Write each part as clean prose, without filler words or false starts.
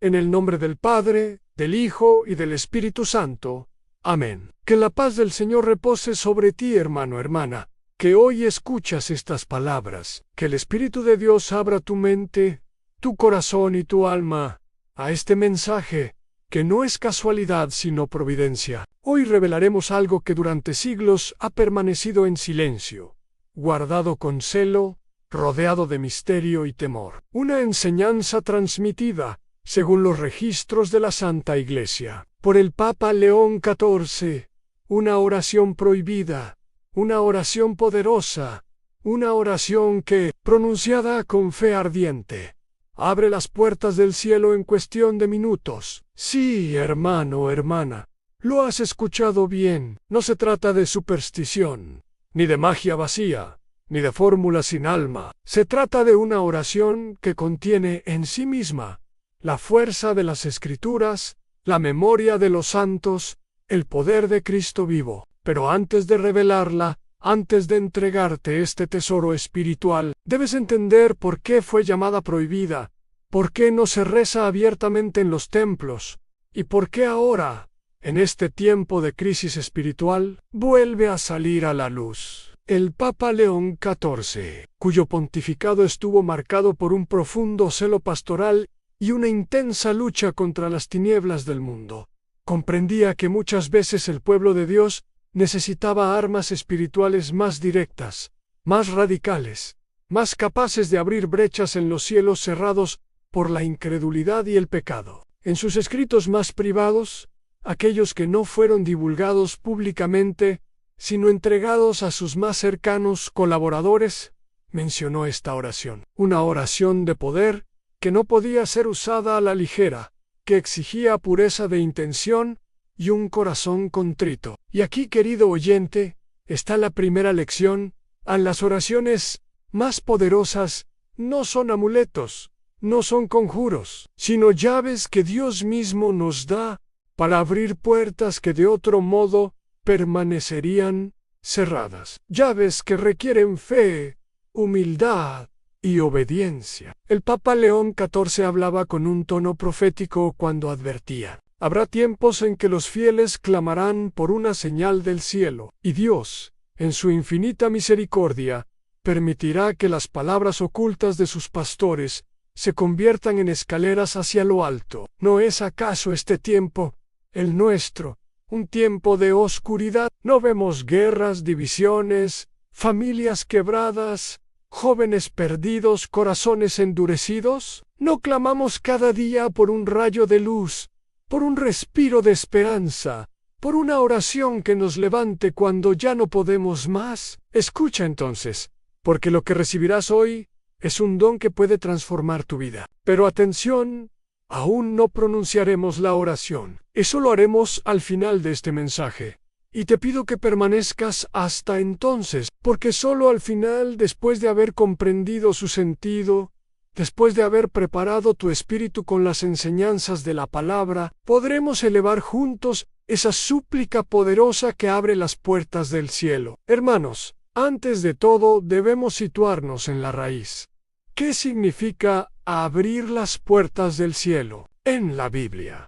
En el nombre del Padre, del Hijo y del Espíritu Santo. Amén. Que la paz del Señor repose sobre ti, hermano, hermana, que hoy escuchas estas palabras. Que el Espíritu de Dios abra tu mente, tu corazón y tu alma a este mensaje, que no es casualidad sino providencia. Hoy revelaremos algo que durante siglos ha permanecido en silencio, guardado con celo, rodeado de misterio y temor. Una enseñanza transmitida, según los registros de la Santa Iglesia, por el Papa León XIV, una oración prohibida, una oración poderosa, una oración que, pronunciada con fe ardiente, abre las puertas del cielo en cuestión de minutos. Sí, hermano, hermana, lo has escuchado bien. No se trata de superstición, ni de magia vacía, ni de fórmula sin alma. Se trata de una oración que contiene en sí misma la fuerza de las Escrituras, la memoria de los santos, el poder de Cristo vivo. Pero antes de revelarla, antes de entregarte este tesoro espiritual, debes entender por qué fue llamada prohibida, por qué no se reza abiertamente en los templos, y por qué ahora, en este tiempo de crisis espiritual, vuelve a salir a la luz. El Papa León XIV, cuyo pontificado estuvo marcado por un profundo celo pastoral y una intensa lucha contra las tinieblas del mundo, comprendía que muchas veces el pueblo de Dios necesitaba armas espirituales más directas, más radicales, más capaces de abrir brechas en los cielos cerrados por la incredulidad y el pecado. En sus escritos más privados, aquellos que no fueron divulgados públicamente, sino entregados a sus más cercanos colaboradores, mencionó esta oración. Una oración de poder que no podía ser usada a la ligera, que exigía pureza de intención y un corazón contrito. Y aquí, querido oyente, está la primera lección. Las oraciones más poderosas no son amuletos, no son conjuros, sino llaves que Dios mismo nos da para abrir puertas que de otro modo permanecerían cerradas. Llaves que requieren fe, humildad y obediencia. El Papa León XIV hablaba con un tono profético cuando advertía: habrá tiempos en que los fieles clamarán por una señal del cielo, y Dios, en su infinita misericordia, permitirá que las palabras ocultas de sus pastores se conviertan en escaleras hacia lo alto. ¿No es acaso este tiempo, el nuestro, un tiempo de oscuridad? ¿No vemos guerras, divisiones, familias quebradas, jóvenes perdidos, corazones endurecidos? ¿No clamamos cada día por un rayo de luz, por un respiro de esperanza, por una oración que nos levante cuando ya no podemos más? Escucha entonces, porque lo que recibirás hoy es un don que puede transformar tu vida. Pero atención, aún no pronunciaremos la oración. Eso lo haremos al final de este mensaje. Y te pido que permanezcas hasta entonces, porque solo al final, después de haber comprendido su sentido, después de haber preparado tu espíritu con las enseñanzas de la palabra, podremos elevar juntos esa súplica poderosa que abre las puertas del cielo. Hermanos, antes de todo debemos situarnos en la raíz. ¿Qué significa abrir las puertas del cielo? En la Biblia,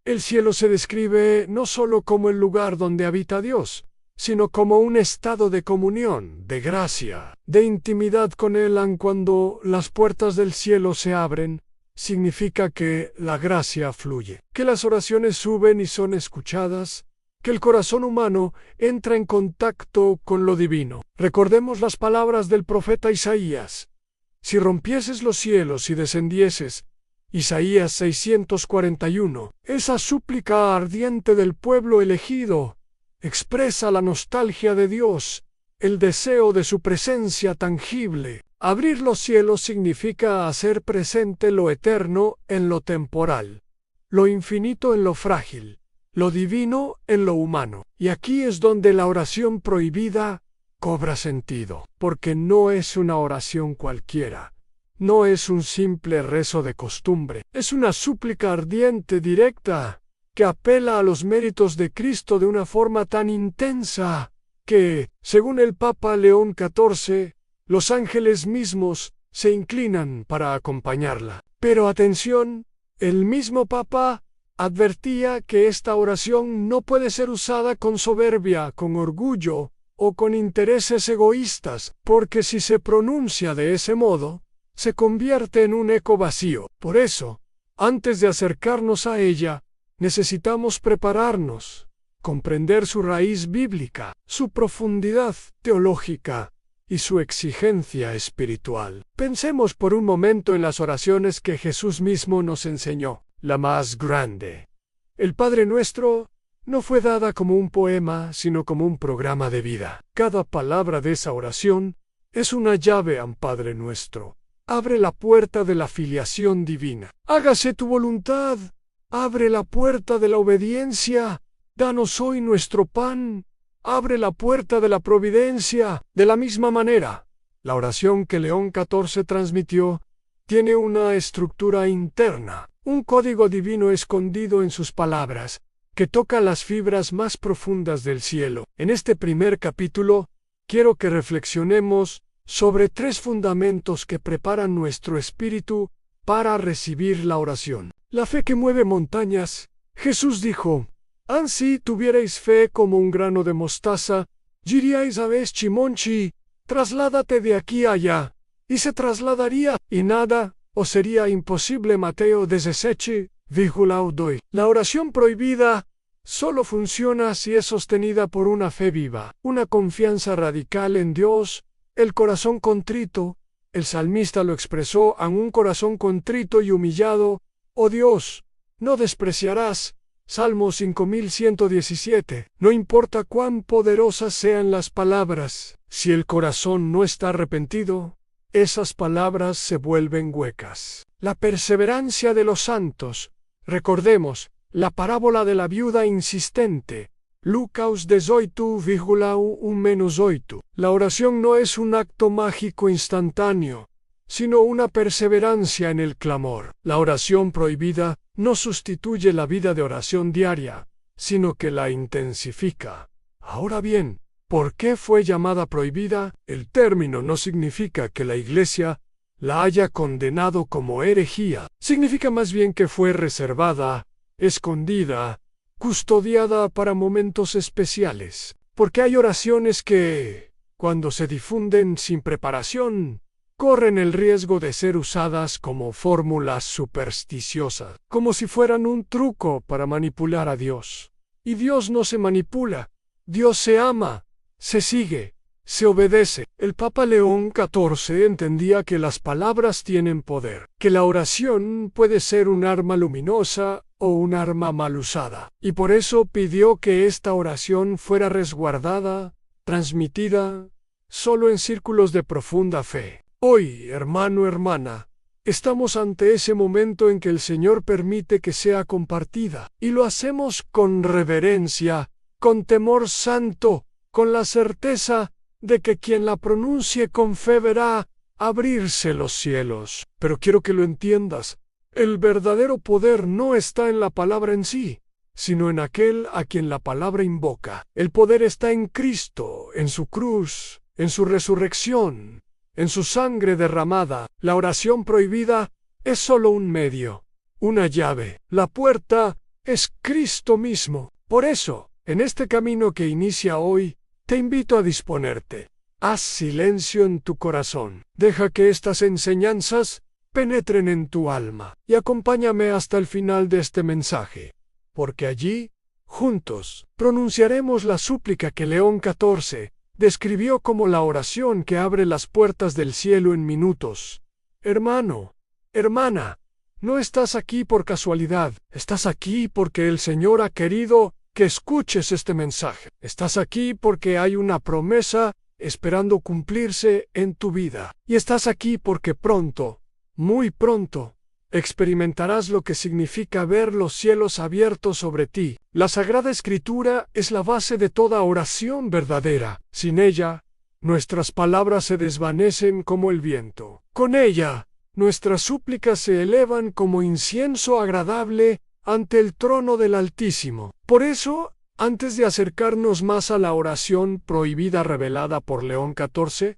el cielo se describe no solo como el lugar donde habita Dios, sino como un estado de comunión, de gracia, de intimidad con Él. Cuando las puertas del cielo se abren, significa que la gracia fluye, que las oraciones suben y son escuchadas, que el corazón humano entra en contacto con lo divino. Recordemos las palabras del profeta Isaías: si rompieses los cielos y descendieses. Isaías 641. Esa súplica ardiente del pueblo elegido expresa la nostalgia de Dios, el deseo de su presencia tangible. Abrir los cielos significa hacer presente lo eterno en lo temporal, lo infinito en lo frágil, lo divino en lo humano. Y aquí es donde la oración prohibida cobra sentido, porque no es una oración cualquiera. No es un simple rezo de costumbre, es una súplica ardiente, directa, que apela a los méritos de Cristo de una forma tan intensa que, según el Papa León XIV, los ángeles mismos se inclinan para acompañarla. Pero atención, El mismo Papa advertía que esta oración no puede ser usada con soberbia, con orgullo o con intereses egoístas, porque si se pronuncia de ese modo, se convierte en un eco vacío. Por eso, antes de acercarnos a ella, necesitamos prepararnos, comprender su raíz bíblica, su profundidad teológica y su exigencia espiritual. Pensemos por un momento en las oraciones que Jesús mismo nos enseñó. La más grande, el Padre Nuestro, no fue dada como un poema, sino como un programa de vida. Cada palabra de esa oración es una llave al Padre Nuestro. Abre la puerta de la filiación divina. Hágase tu voluntad. Abre la puerta de la obediencia. Danos hoy nuestro pan. Abre la puerta de la providencia. De la misma manera, la oración que León XIV transmitió tiene una estructura interna, un código divino escondido en sus palabras, que toca las fibras más profundas del cielo. En este primer capítulo, quiero que reflexionemos sobre 3 fundamentos que preparan nuestro espíritu para recibir la oración. La fe que mueve montañas. Jesús dijo: «Ansí tuvierais fe como un grano de mostaza, diríais a este monte, trasládate de aquí a allá, y se trasladaría, y nada os sería imposible». Mateo 17,2. La oración prohibida solo funciona si es sostenida por una fe viva, una confianza radical en Dios, el corazón contrito. El salmista lo expresó: «A un corazón contrito y humillado, oh Dios, no despreciarás». Salmo 5117. No importa cuán poderosas sean las palabras, si el corazón no está arrepentido, esas palabras se vuelven huecas. La perseverancia de los santos. Recordemos la parábola de la viuda insistente. Lucas 18,1-8. La oración no es un acto mágico instantáneo, sino una perseverancia en el clamor. La oración prohibida no sustituye la vida de oración diaria, sino que la intensifica. Ahora bien, ¿por qué fue llamada prohibida? El término no significa que la Iglesia la haya condenado como herejía. Significa más bien que fue reservada, escondida, custodiada para momentos especiales. Porque hay oraciones que, cuando se difunden sin preparación, corren el riesgo de ser usadas como fórmulas supersticiosas, como si fueran un truco para manipular a Dios. Y Dios no se manipula, Dios se ama, se sigue, se obedece. El Papa León XIV entendía que las palabras tienen poder, que la oración puede ser un arma luminosa o un arma mal usada, y por eso pidió que esta oración fuera resguardada, transmitida, solo en círculos de profunda fe. Hoy, hermano, hermana, estamos ante ese momento en que el Señor permite que sea compartida, y lo hacemos con reverencia, con temor santo, con la certeza de que quien la pronuncie con fe verá abrirse los cielos. Pero quiero que lo entiendas, el verdadero poder no está en la palabra en sí, sino en aquel a quien la palabra invoca. El poder está en Cristo, en su cruz, en su resurrección, en su sangre derramada. La oración prohibida es solo un medio, una llave. La puerta es Cristo mismo. Por eso, en este camino que inicia hoy, te invito a disponerte. Haz silencio en tu corazón. Deja que estas enseñanzas penetren en tu alma. Y acompáñame hasta el final de este mensaje, porque allí, juntos, pronunciaremos la súplica que León XIV describió como la oración que abre las puertas del cielo en minutos. Hermano, hermana, no estás aquí por casualidad, estás aquí porque el Señor ha querido que escuches este mensaje. Estás aquí porque hay una promesa esperando cumplirse en tu vida. Y estás aquí porque pronto, muy pronto, experimentarás lo que significa ver los cielos abiertos sobre ti. La Sagrada Escritura es la base de toda oración verdadera. Sin ella, nuestras palabras se desvanecen como el viento. Con ella, nuestras súplicas se elevan como incienso agradable ante el trono del Altísimo. Por eso, antes de acercarnos más a la oración prohibida revelada por León XIV,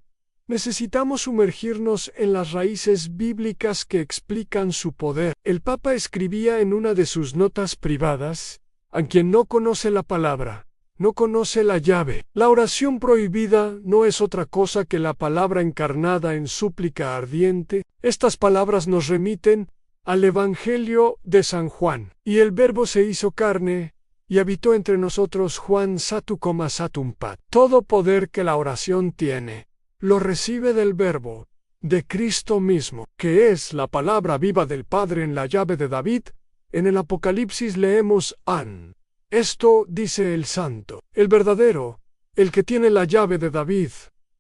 Necesitamos sumergirnos en las raíces bíblicas que explican su poder. El Papa escribía en una de sus notas privadas: a quien no conoce la palabra, no conoce la llave. La oración prohibida no es otra cosa que la palabra encarnada en súplica ardiente. Estas palabras nos remiten al Evangelio de San Juan. Y el Verbo se hizo carne y habitó entre nosotros. Juan 1,7. Todo poder que la oración tiene lo recibe del Verbo, de Cristo mismo, que es la palabra viva del Padre en la llave de David. En el Apocalipsis leemos: esto dice el Santo, el verdadero, el que tiene la llave de David,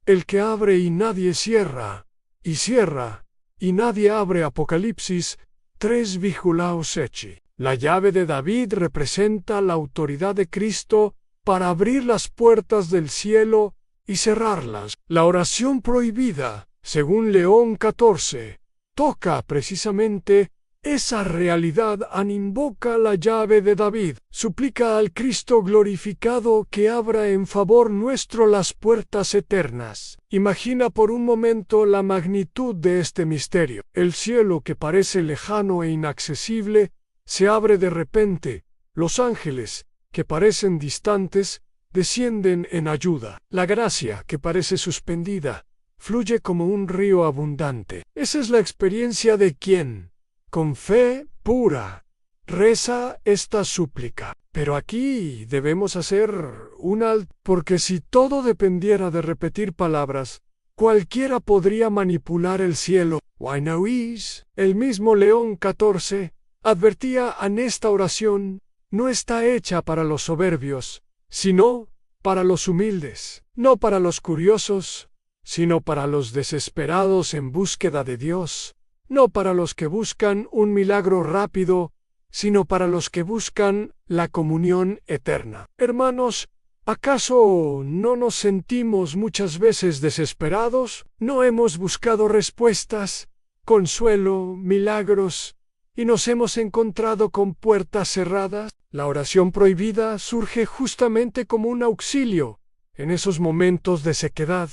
el que abre y nadie cierra, y cierra y nadie abre. Apocalipsis 3,16. La llave de David representa la autoridad de Cristo para abrir las puertas del cielo y cerrarlas. La oración prohibida, según León XIV, toca precisamente esa realidad. Invoca la llave de David, suplica al Cristo glorificado que abra en favor nuestro las puertas eternas. Imagina por un momento la magnitud de este misterio. El cielo, que parece lejano e inaccesible, se abre de repente. Los ángeles, que parecen distantes, descienden en ayuda. La gracia, que parece suspendida, fluye como un río abundante. Esa es la experiencia de quien, con fe pura, reza esta súplica. Pero aquí debemos hacer un alto, porque si todo dependiera de repetir palabras, cualquiera podría manipular el cielo. Why no ease? El mismo León XIV advertía en esta oración: no está hecha para los soberbios, sino para los humildes, no para los curiosos, sino para los desesperados en búsqueda de Dios, no para los que buscan un milagro rápido, sino para los que buscan la comunión eterna. Hermanos, ¿acaso no nos sentimos muchas veces desesperados? ¿No hemos buscado respuestas, consuelo, milagros, y nos hemos encontrado con puertas cerradas? La oración prohibida surge justamente como un auxilio en esos momentos de sequedad,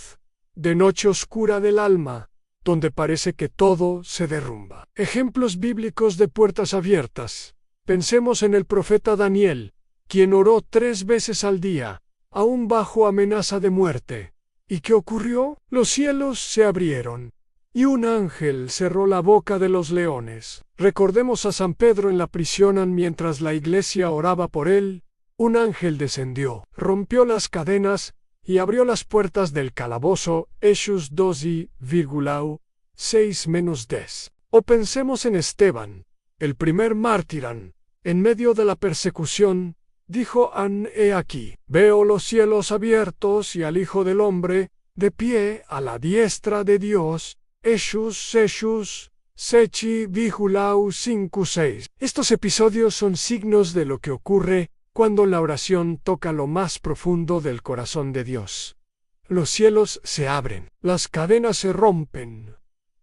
de noche oscura del alma, donde parece que todo se derrumba. Ejemplos bíblicos de puertas abiertas. Pensemos en el profeta Daniel, quien oró 3 veces al día, aún bajo amenaza de muerte. ¿Y qué ocurrió? Los cielos se abrieron, y un ángel cerró la boca de los leones. Recordemos a San Pedro en la prisión mientras la iglesia oraba por él. Un ángel descendió, rompió las cadenas y abrió las puertas del calabozo. Hechos 12,6-10. O pensemos en Esteban, el primer mártir. En medio de la persecución, dijo: he aquí, veo los cielos abiertos y al Hijo del Hombre de pie a la diestra de Dios. Hechos 6,5-6. Estos episodios son signos de lo que ocurre cuando la oración toca lo más profundo del corazón de Dios. Los cielos se abren, las cadenas se rompen,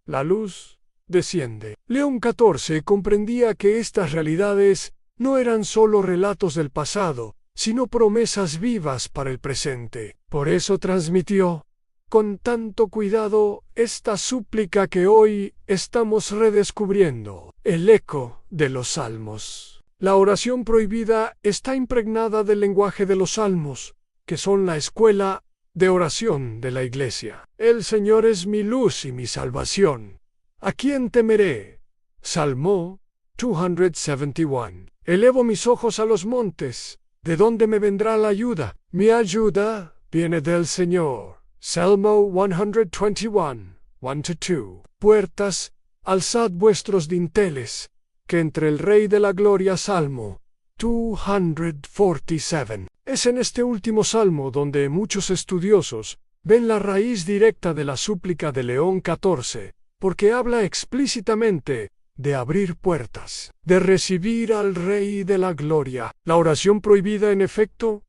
la luz desciende. León XIV comprendía que estas realidades no eran solo relatos del pasado, sino promesas vivas para el presente. Por eso transmitió con tanto cuidado esta súplica que hoy estamos redescubriendo: el eco de los salmos. La oración prohibida está impregnada del lenguaje de los salmos, que son la escuela de oración de la Iglesia. El Señor es mi luz y mi salvación. ¿A quién temeré? Salmo 271. Elevo mis ojos a los montes. ¿De dónde me vendrá la ayuda? Mi ayuda viene del Señor. Salmo 121, 1-2. Puertas, alzad vuestros dinteles, que entre el Rey de la Gloria. Salmo 247. Es en este último salmo donde muchos estudiosos ven la raíz directa de la súplica de León XIV, porque habla explícitamente de abrir puertas, de recibir al Rey de la Gloria. La oración prohibida, en efecto,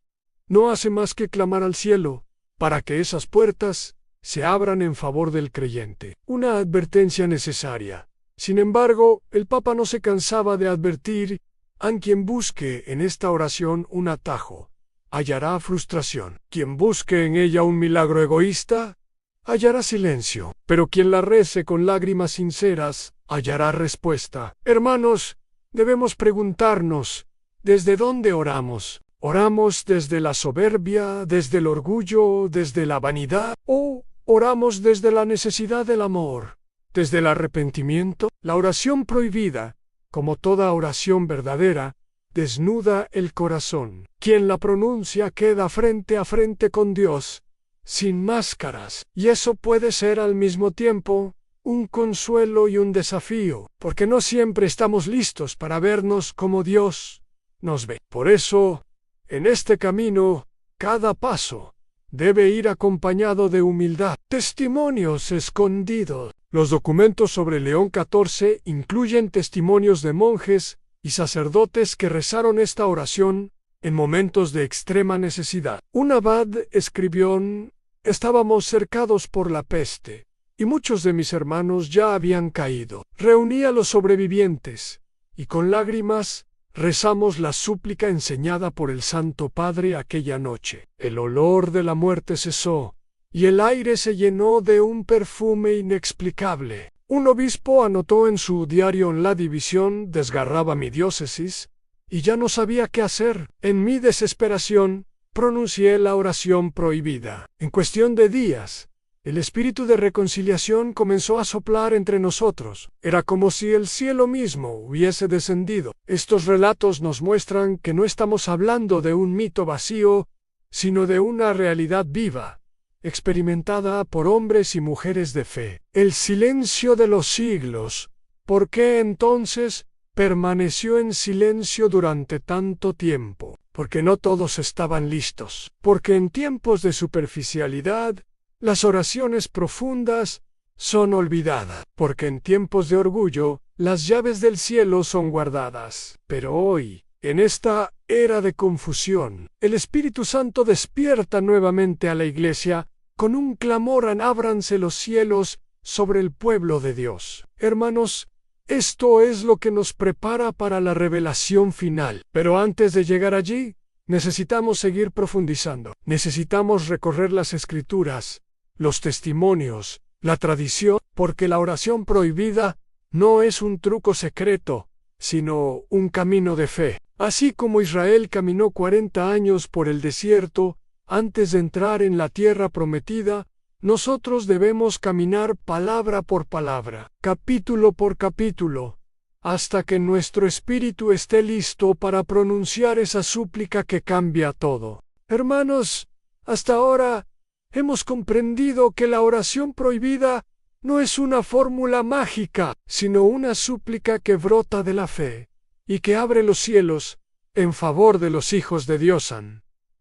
no hace más que clamar al cielo para que esas puertas se abran en favor del creyente. Una advertencia necesaria. Sin embargo, el Papa no se cansaba de advertir: a quien busque en esta oración un atajo, hallará frustración. Quien busque en ella un milagro egoísta, hallará silencio, pero quien la rece con lágrimas sinceras, hallará respuesta. Hermanos, debemos preguntarnos, ¿desde dónde oramos? ¿Oramos desde la soberbia, desde el orgullo, desde la vanidad? ¿O oramos desde la necesidad del amor, desde el arrepentimiento? La oración prohibida, como toda oración verdadera, desnuda el corazón. Quien la pronuncia queda frente a frente con Dios, sin máscaras. Y eso puede ser al mismo tiempo un consuelo y un desafío, porque no siempre estamos listos para vernos como Dios nos ve. Por eso, en este camino, cada paso debe ir acompañado de humildad. Testimonios escondidos. Los documentos sobre León XIV incluyen testimonios de monjes y sacerdotes que rezaron esta oración en momentos de extrema necesidad. Un abad escribió: estábamos cercados por la peste, y muchos de mis hermanos ya habían caído. Reuní a los sobrevivientes, y con lágrimas rezamos la súplica enseñada por el Santo Padre aquella noche. El olor de la muerte cesó, y el aire se llenó de un perfume inexplicable. Un obispo anotó en su diario: en la división desgarraba mi diócesis, y ya no sabía qué hacer. En mi desesperación, pronuncié la oración prohibida. En cuestión de días, el espíritu de reconciliación comenzó a soplar entre nosotros. Era como si el cielo mismo hubiese descendido. Estos relatos nos muestran que no estamos hablando de un mito vacío, sino de una realidad viva, experimentada por hombres y mujeres de fe. El silencio de los siglos. ¿Por qué entonces permaneció en silencio durante tanto tiempo? Porque no todos estaban listos. Porque en tiempos de superficialidad, las oraciones profundas son olvidadas. Porque en tiempos de orgullo, las llaves del cielo son guardadas. Pero hoy, en esta era de confusión, el Espíritu Santo despierta nuevamente a la Iglesia con un clamor: ábranse los cielos sobre el pueblo de Dios. Hermanos, esto es lo que nos prepara para la revelación final. Pero antes de llegar allí, necesitamos seguir profundizando. Necesitamos recorrer las Escrituras, los testimonios, la tradición, porque la oración prohibida no es un truco secreto, sino un camino de fe. Así como Israel caminó 40 años por el desierto antes de entrar en la tierra prometida, nosotros debemos caminar palabra por palabra, capítulo por capítulo, hasta que nuestro espíritu esté listo para pronunciar esa súplica que cambia todo. Hermanos, hasta ahora hemos comprendido que la oración prohibida no es una fórmula mágica, sino una súplica que brota de la fe y que abre los cielos en favor de los hijos de Dios.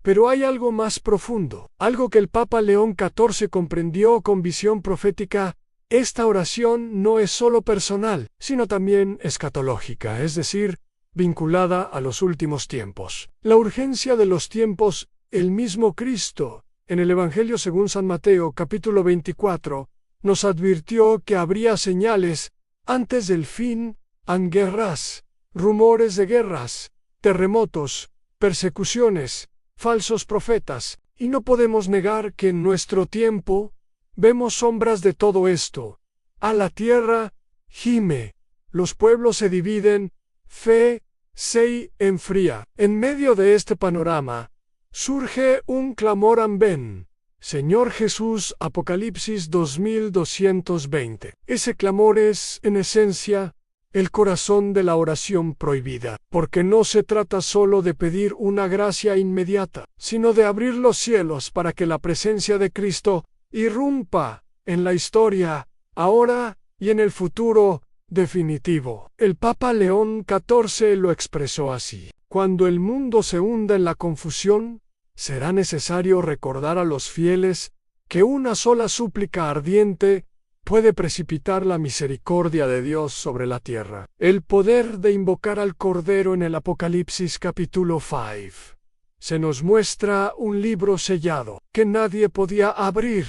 Pero hay algo más profundo, algo que el Papa León XIV comprendió con visión profética. Esta oración no es solo personal, sino también escatológica, es decir, vinculada a los últimos tiempos. La urgencia de los tiempos. El mismo Cristo, en el Evangelio según San Mateo, capítulo 24, nos advirtió que habría señales antes del fin: guerras, rumores de guerras, terremotos, persecuciones, falsos profetas, y no podemos negar que en nuestro tiempo vemos sombras de todo esto. La tierra gime, los pueblos se dividen, fe se enfría. En medio de este panorama, surge un clamor: ven, Señor Jesús. Apocalipsis 2220. Ese clamor es, en esencia, el corazón de la oración prohibida, porque no se trata solo de pedir una gracia inmediata, sino de abrir los cielos para que la presencia de Cristo irrumpa en la historia, ahora y en el futuro definitivo. El Papa León XIV lo expresó así: cuando el mundo se hunda en la confusión, será necesario recordar a los fieles que una sola súplica ardiente puede precipitar la misericordia de Dios sobre la tierra. El poder de invocar al Cordero en el Apocalipsis capítulo 5. Se nos muestra un libro sellado que nadie podía abrir,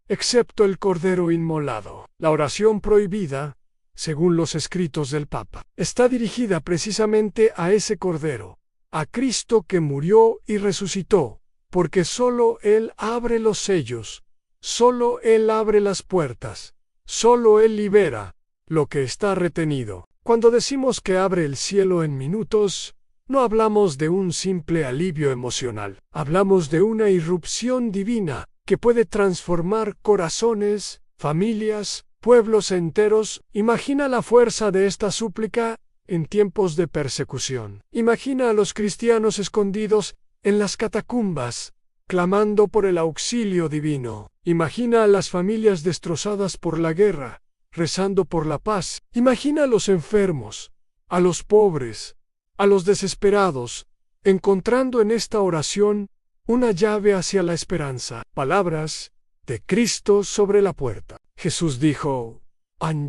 excepto el Cordero inmolado. La oración prohibida, según los escritos del Papa, está dirigida precisamente a ese Cordero, a Cristo que murió y resucitó, porque solo Él abre los sellos Solo Él abre las puertas. Solo Él libera lo que está retenido. Cuando decimos que abre el cielo en minutos, no hablamos de un simple alivio emocional. Hablamos de una irrupción divina que puede transformar corazones, familias, pueblos enteros. Imagina la fuerza de esta súplica en tiempos de persecución. Imagina a los cristianos escondidos en las catacumbas, clamando por el auxilio divino. Imagina a las familias destrozadas por la guerra, rezando por la paz. Imagina a los enfermos, a los pobres, a los desesperados, encontrando en esta oración una llave hacia la esperanza. Palabras de Cristo sobre la puerta. Jesús dijo: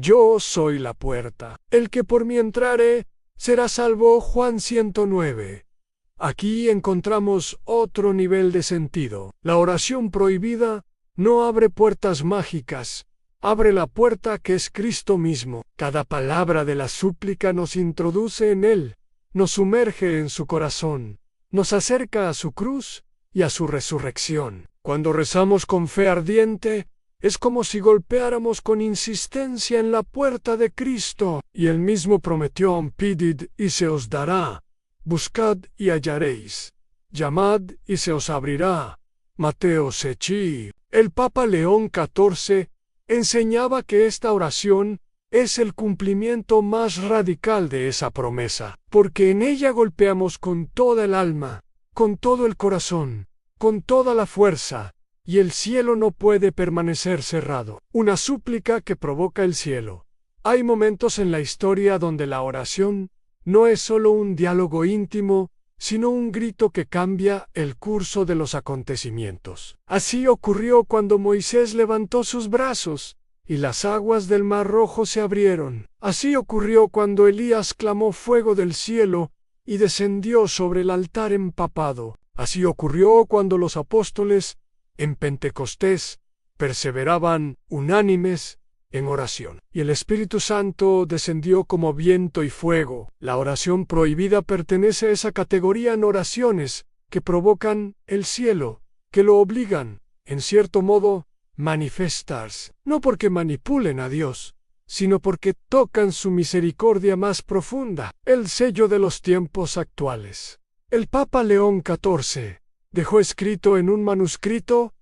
Yo soy la puerta. El que por mí entrare será salvo. Juan 109. Aquí encontramos otro nivel de sentido. La oración prohibida no abre puertas mágicas, abre la puerta que es Cristo mismo. Cada palabra de la súplica nos introduce en Él, nos sumerge en su corazón, nos acerca a su cruz y a su resurrección. Cuando rezamos con fe ardiente, es como si golpeáramos con insistencia en la puerta de Cristo. Y Él mismo prometió: Pedid y se os dará, buscad y hallaréis, llamad y se os abrirá. Mateo 6. El Papa León XIV enseñaba que esta oración es el cumplimiento más radical de esa promesa, porque en ella golpeamos con toda el alma, con todo el corazón, con toda la fuerza, y el cielo no puede permanecer cerrado. Una súplica que provoca el cielo. Hay momentos en la historia donde la oración no es solo un diálogo íntimo, sino un grito que cambia el curso de los acontecimientos. Así ocurrió cuando Moisés levantó sus brazos y las aguas del Mar Rojo se abrieron. Así ocurrió cuando Elías clamó fuego del cielo y descendió sobre el altar empapado. Así ocurrió cuando los apóstoles, en Pentecostés, perseveraban unánimes en oración, y el Espíritu Santo descendió como viento y fuego. La oración prohibida pertenece a esa categoría en oraciones que provocan el cielo, que lo obligan, en cierto modo, manifestarse, no porque manipulen a Dios, sino porque tocan su misericordia más profunda, el sello de los tiempos actuales. El Papa León XIV dejó escrito en un manuscrito: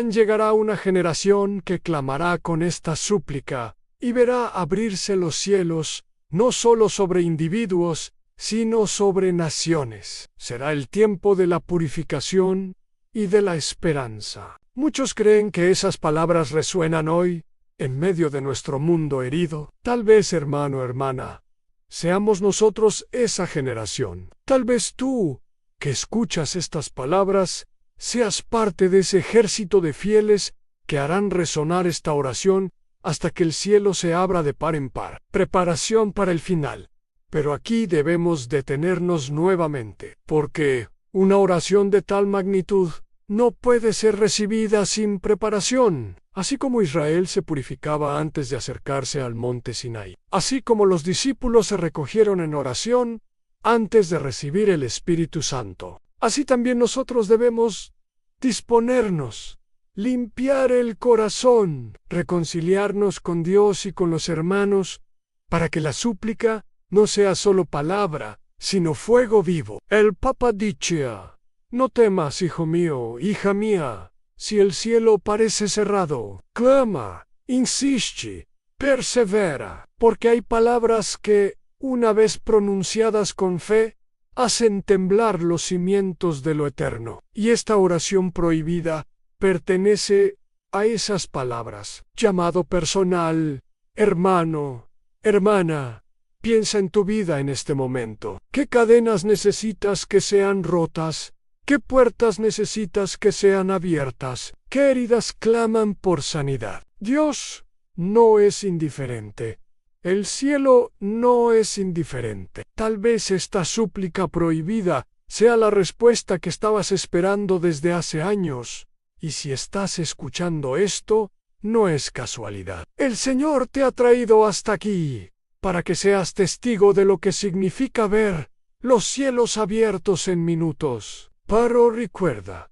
llegará una generación que clamará con esta súplica y verá abrirse los cielos, no solo sobre individuos, sino sobre naciones. Será el tiempo de la purificación y de la esperanza. Muchos creen que esas palabras resuenan hoy, en medio de nuestro mundo herido. Tal vez, hermano, hermana, seamos nosotros esa generación. Tal vez tú, que escuchas estas palabras, seas parte de ese ejército de fieles que harán resonar esta oración hasta que el cielo se abra de par en par. Preparación para el final. Pero aquí debemos detenernos nuevamente, porque una oración de tal magnitud no puede ser recibida sin preparación. Así como Israel se purificaba antes de acercarse al monte Sinaí, así como los discípulos se recogieron en oración antes de recibir el Espíritu Santo, así también nosotros debemos disponernos, limpiar el corazón, reconciliarnos con Dios y con los hermanos, para que la súplica no sea solo palabra, sino fuego vivo. El Papa decía: no temas, hijo mío, hija mía, si el cielo parece cerrado, clama, insiste, persevera, porque hay palabras que, una vez pronunciadas con fe, hacen temblar los cimientos de lo eterno. Y esta oración prohibida pertenece a esas palabras. Llamado personal, hermano, hermana, piensa en tu vida en este momento. ¿Qué cadenas necesitas que sean rotas? ¿Qué puertas necesitas que sean abiertas? ¿Qué heridas claman por sanidad? Dios no es indiferente. El cielo no es indiferente. Tal vez esta súplica prohibida sea la respuesta que estabas esperando desde hace años. Y si estás escuchando esto, no es casualidad. El Señor te ha traído hasta aquí, para que seas testigo de lo que significa ver los cielos abiertos en minutos. Pero recuerda,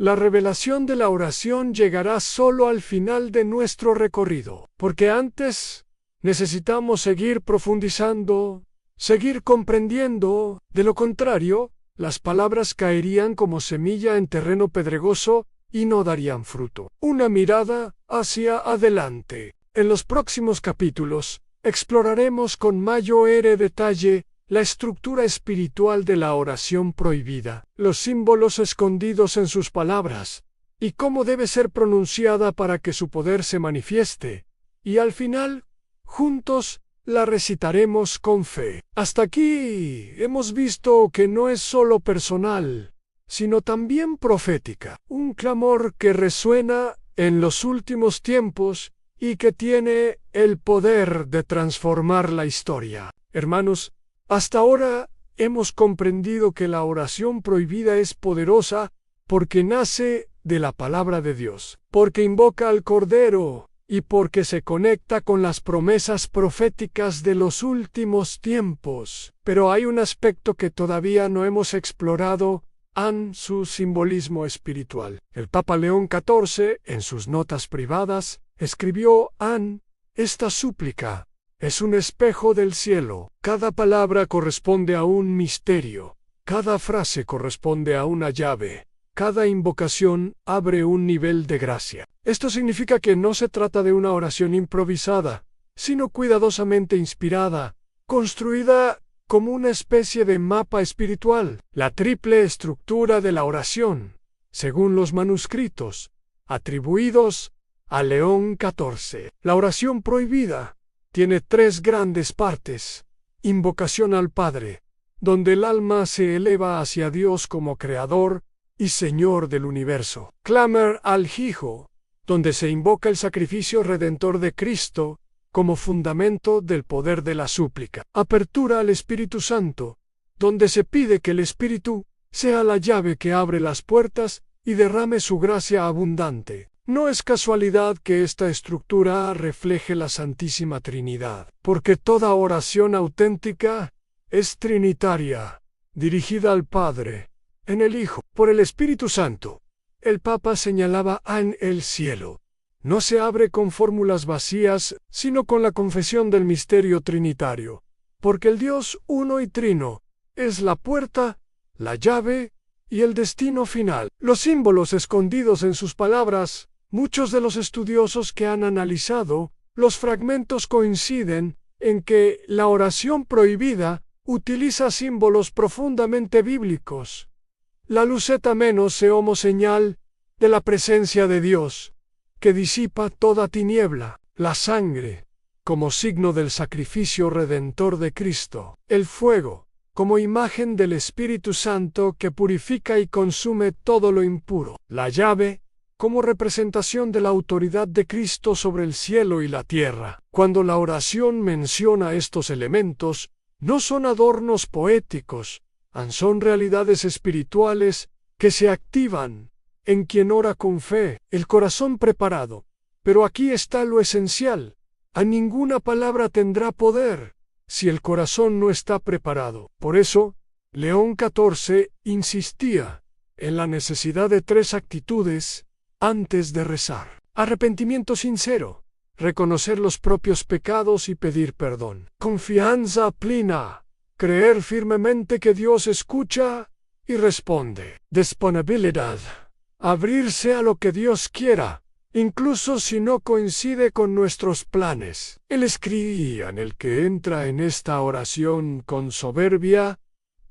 La revelación de la oración llegará solo al final de nuestro recorrido, porque antes necesitamos seguir profundizando, seguir comprendiendo. De lo contrario, las palabras caerían como semilla en terreno pedregoso y no darían fruto. Una mirada hacia adelante. En los próximos capítulos, exploraremos con mayor detalle la estructura espiritual de la oración prohibida, los símbolos escondidos en sus palabras, y cómo debe ser pronunciada para que su poder se manifieste. Y al final, juntos, la recitaremos con fe. Hasta aquí hemos visto que no es solo personal, sino también profética, un clamor que resuena en los últimos tiempos y que tiene el poder de transformar la historia. Hermanos, hasta ahora hemos comprendido que la oración prohibida es poderosa porque nace de la palabra de Dios, porque invoca al Cordero y porque se conecta con las promesas proféticas de los últimos tiempos. Pero hay un aspecto que todavía no hemos explorado, su simbolismo espiritual. El Papa León XIV, en sus notas privadas, escribió: esta súplica es un espejo del cielo. Cada palabra corresponde a un misterio. Cada frase corresponde a una llave. Cada invocación abre un nivel de gracia. Esto significa que no se trata de una oración improvisada, sino cuidadosamente inspirada, construida como una especie de mapa espiritual. La triple estructura de la oración, según los manuscritos atribuidos a León XIV. La oración prohibida tiene 3 grandes partes. Invocación al Padre, donde el alma se eleva hacia Dios como Creador y Señor del universo. Clamor al Hijo, donde se invoca el sacrificio redentor de Cristo como fundamento del poder de la súplica. Apertura al Espíritu Santo, donde se pide que el Espíritu sea la llave que abre las puertas y derrame su gracia abundante. No es casualidad que esta estructura refleje la Santísima Trinidad, porque toda oración auténtica es trinitaria, dirigida al Padre, en el Hijo, por el Espíritu Santo. El Papa señalaba en el cielo. No se abre con fórmulas vacías, sino con la confesión del misterio trinitario, porque el Dios uno y trino es la puerta, la llave y el destino final. Los símbolos escondidos en sus palabras. Muchos de los estudiosos que han analizado los fragmentos coinciden en que la oración prohibida utiliza símbolos profundamente bíblicos. La luceta menos se como señal de la presencia de Dios, que disipa toda tiniebla. La sangre, como signo del sacrificio redentor de Cristo. El fuego, como imagen del Espíritu Santo que purifica y consume todo lo impuro. La llave, como representación de la autoridad de Cristo sobre el cielo y la tierra. Cuando la oración menciona estos elementos, no son adornos poéticos, son realidades espirituales que se activan en quien ora con fe, el corazón preparado. Pero aquí está lo esencial: a ninguna palabra tendrá poder si el corazón no está preparado. Por eso, León XIV insistía en la necesidad de 3 actitudes antes de rezar: arrepentimiento sincero, reconocer los propios pecados y pedir perdón; confianza plena, creer firmemente que Dios escucha y responde; disponibilidad, abrirse a lo que Dios quiera, incluso si no coincide con nuestros planes. Él escribía: el que entra en esta oración con soberbia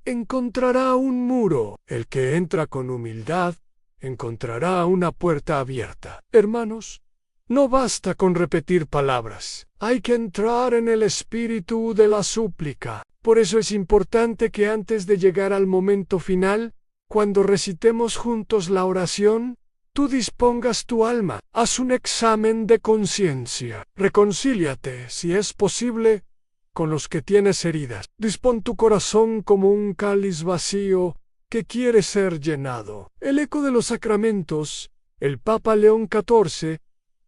encontrará un muro; el que entra con humildad encontrará una puerta abierta. Hermanos, no basta con repetir palabras. Hay que entrar en el espíritu de la súplica. Por eso es importante que antes de llegar al momento final, cuando recitemos juntos la oración, tú dispongas tu alma. Haz un examen de conciencia. Reconcíliate, si es posible, con los que tienes heridas. Dispón tu corazón como un cáliz vacío que quiere ser llenado. El eco de los sacramentos. El Papa León XIV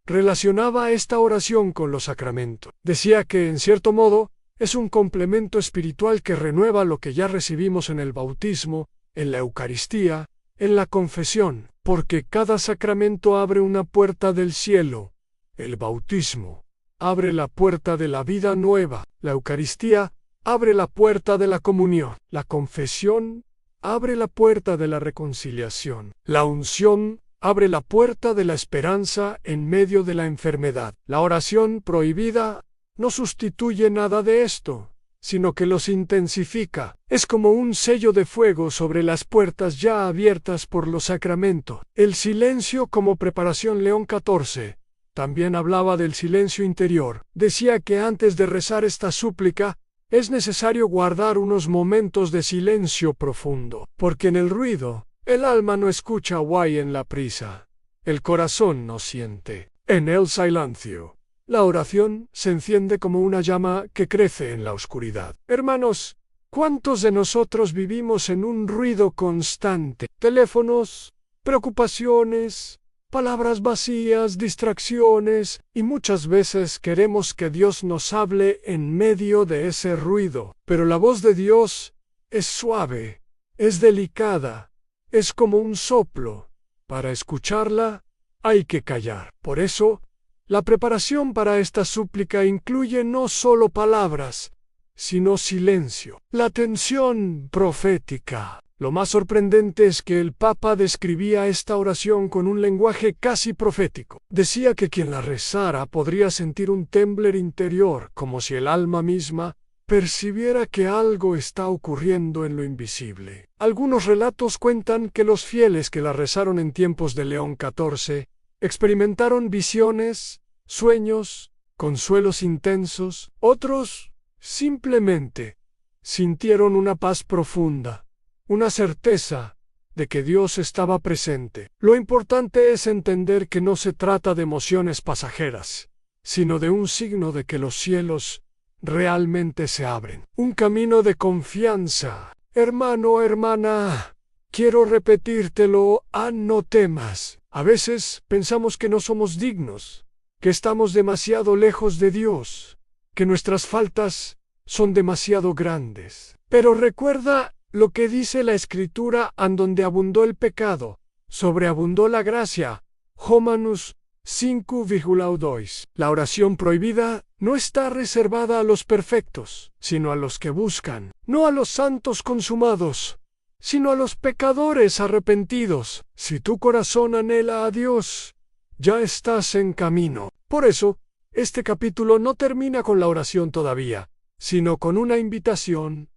relacionaba esta oración con los sacramentos. Decía que, en cierto modo, es un complemento espiritual que renueva lo que ya recibimos en el bautismo, en la Eucaristía, en la confesión. porque cada sacramento abre una puerta del cielo. El bautismo abre la puerta de la vida nueva. La Eucaristía abre la puerta de la comunión. La confesión abre la puerta de la reconciliación. La unción abre la puerta de la esperanza en medio de la enfermedad. La oración prohibida no sustituye nada de esto, sino que los intensifica. Es como un sello de fuego sobre las puertas ya abiertas por los sacramentos. El silencio como preparación. León XIV también hablaba del silencio interior. Decía que antes de rezar esta súplica, es necesario guardar unos momentos de silencio profundo, porque en el ruido, el alma no escucha guay en la prisa. El corazón no siente. En el silencio, la oración se enciende como una llama que crece en la oscuridad. Hermanos, ¿cuántos de nosotros vivimos en un ruido constante? Teléfonos, preocupaciones, palabras vacías, distracciones, y muchas veces queremos que Dios nos hable en medio de ese ruido. Pero la voz de Dios es suave, es delicada, es como un soplo. Para escucharla hay que callar. Por eso, la preparación para esta súplica incluye no solo palabras, sino silencio. La atención profética. Lo más sorprendente es que el Papa describía esta oración con un lenguaje casi profético. Decía que quien la rezara podría sentir un temblar interior, como si el alma misma percibiera que algo está ocurriendo en lo invisible. Algunos relatos cuentan que los fieles que la rezaron en tiempos de León XIV experimentaron visiones, sueños, consuelos intensos. Otros, simplemente, sintieron una paz profunda, una certeza de que Dios estaba presente. Lo importante es entender que no se trata de emociones pasajeras, sino de un signo de que los cielos realmente se abren. Un camino de confianza. Hermano, hermana, quiero repetírtelo, no temas. A veces pensamos que no somos dignos, que estamos demasiado lejos de Dios, que nuestras faltas son demasiado grandes. Pero recuerda lo que dice la Escritura: en donde abundó el pecado, sobreabundó la gracia. Romanos 5,2. La oración prohibida no está reservada a los perfectos, sino a los que buscan, no a los santos consumados, sino a los pecadores arrepentidos. Si tu corazón anhela a Dios, ya estás en camino. Por eso, este capítulo no termina con la oración todavía, sino con una invitación.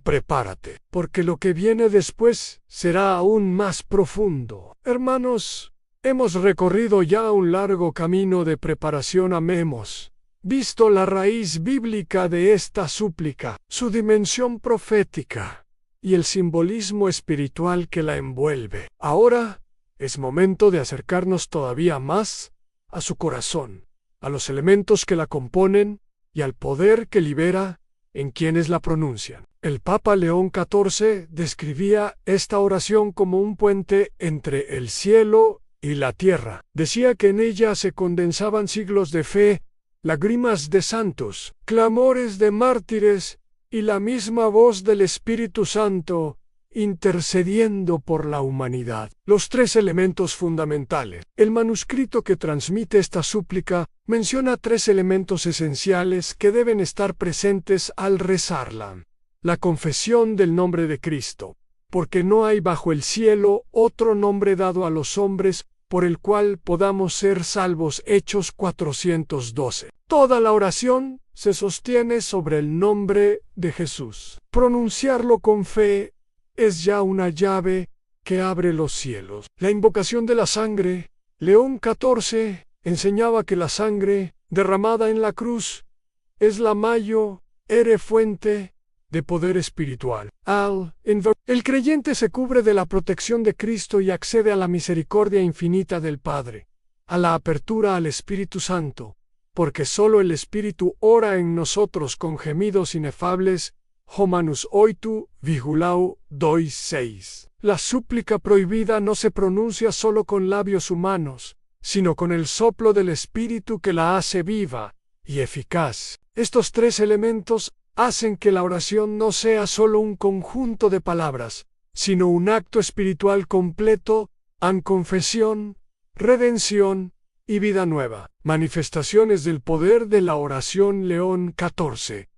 Prepárate, porque lo que viene después será aún más profundo. Hermanos, hemos recorrido ya un largo camino de preparación. Hemos visto la raíz bíblica de esta súplica, su dimensión profética y el simbolismo espiritual que la envuelve. Ahora es momento de acercarnos todavía más a su corazón, a los elementos que la componen y al poder que libera en quienes la pronuncian. El Papa León XIV describía esta oración como un puente entre el cielo y la tierra. Decía que en ella se condensaban siglos de fe, lágrimas de santos, clamores de mártires y la misma voz del Espíritu Santo intercediendo por la humanidad. Los tres elementos fundamentales. El manuscrito que transmite esta súplica menciona tres elementos esenciales que deben estar presentes al rezarla. La confesión del nombre de Cristo, porque no hay bajo el cielo otro nombre dado a los hombres por el cual podamos ser salvos. Hechos 4:12. Toda la oración se sostiene sobre el nombre de Jesús. Pronunciarlo con fe es ya una llave que abre los cielos. La invocación de la sangre. León XIV enseñaba que la sangre derramada en la cruz es la mayor fuente de poder espiritual. El creyente se cubre de la protección de Cristo y accede a la misericordia infinita del Padre, a la apertura al Espíritu Santo, porque solo el Espíritu ora en nosotros con gemidos inefables. Romanos 8,2,6. La súplica prohibida no se pronuncia solo con labios humanos, sino con el soplo del Espíritu que la hace viva y eficaz. Estos tres elementos hacen que la oración no sea solo un conjunto de palabras, sino un acto espiritual completo han confesión, redención y vida nueva. Manifestaciones del poder de la oración. León XIV.